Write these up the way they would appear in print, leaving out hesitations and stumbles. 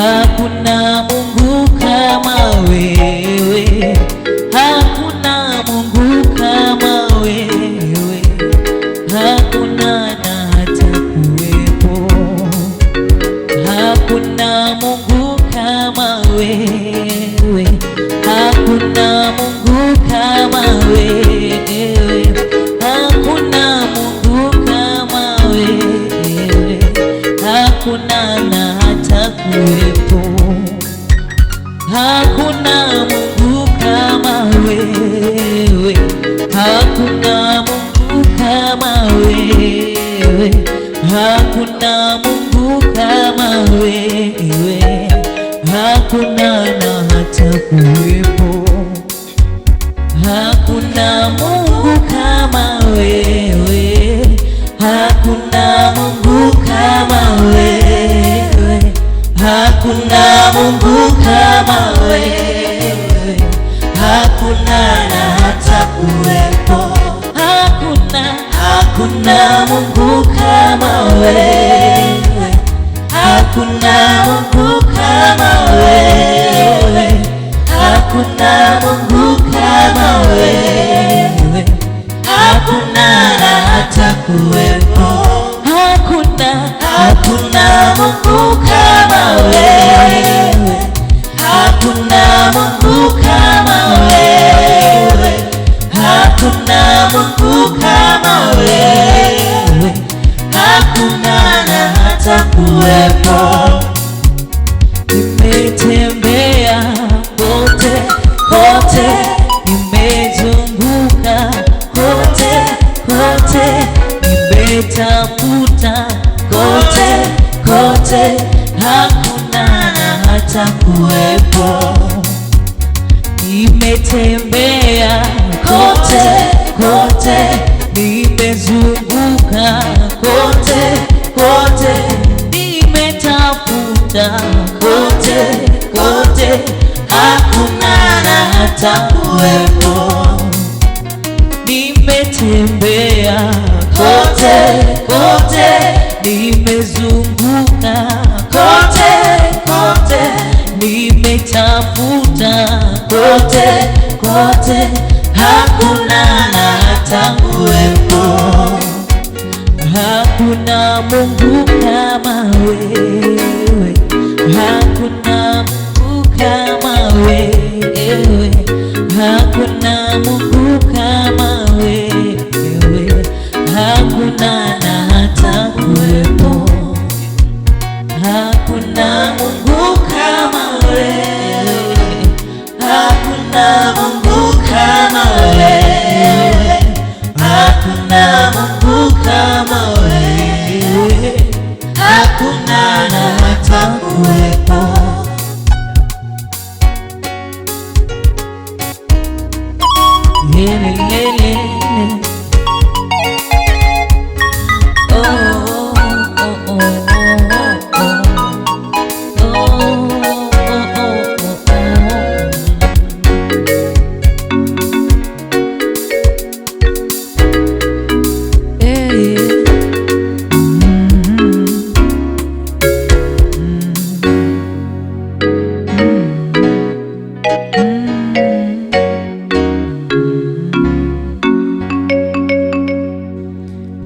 Hakuna Mungu kama wewe, hakuna Mungu kama wewe, hakuna na hata kuwepo. Hakuna Mungu kama wewe, hakuna Mungu kama wewe, hakuna Mungu kama wewe, hakuna na hata kuwepo. Hakuna Mungu kama wewe, hakuna Mungu kama wewe, hakuna Mungu kama wewe, hakuna na hata kuwepo. Hakuna Mungu kama wewe, hakuna Mungu kama wewe, hakuna Mungu kama wewe, hakuna na hata kuwepo. Hakuna Mungu kama wewe, hakuna Mungu kama wewe, hakuna Mungu kama wewe, hakuna na hata kuwepo. Hakuna Mungu kama wewe, hakuna Mungu kama wewe, hakuna Mungu kama wewe, hakuna na hata kuwepo. Nimetembea kote kote, nimezunguka kote kote, nimetafuta kote kote, hakuna na hata kuwepo. Nimetembea kote kote, nimezunguka kote kote, nimetafuta kote kote, hakuna na hata kuwepo. Nimetembea kote kote, nimezunguka kote kote, nimetafuta kote kote, hakuna na hata kuwepo. Hakuna Mungu kama wewe, hakuna Mungu kama wewe, hakuna Mungu kama wewe, hakuna na hata kuwepo. Hakuna Mungu kama wewe, hakuna Mungu kama wewe, hakuna Mungu kama wewe, hakuna na hata kuwepo.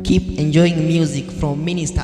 Keep enjoying music from Minister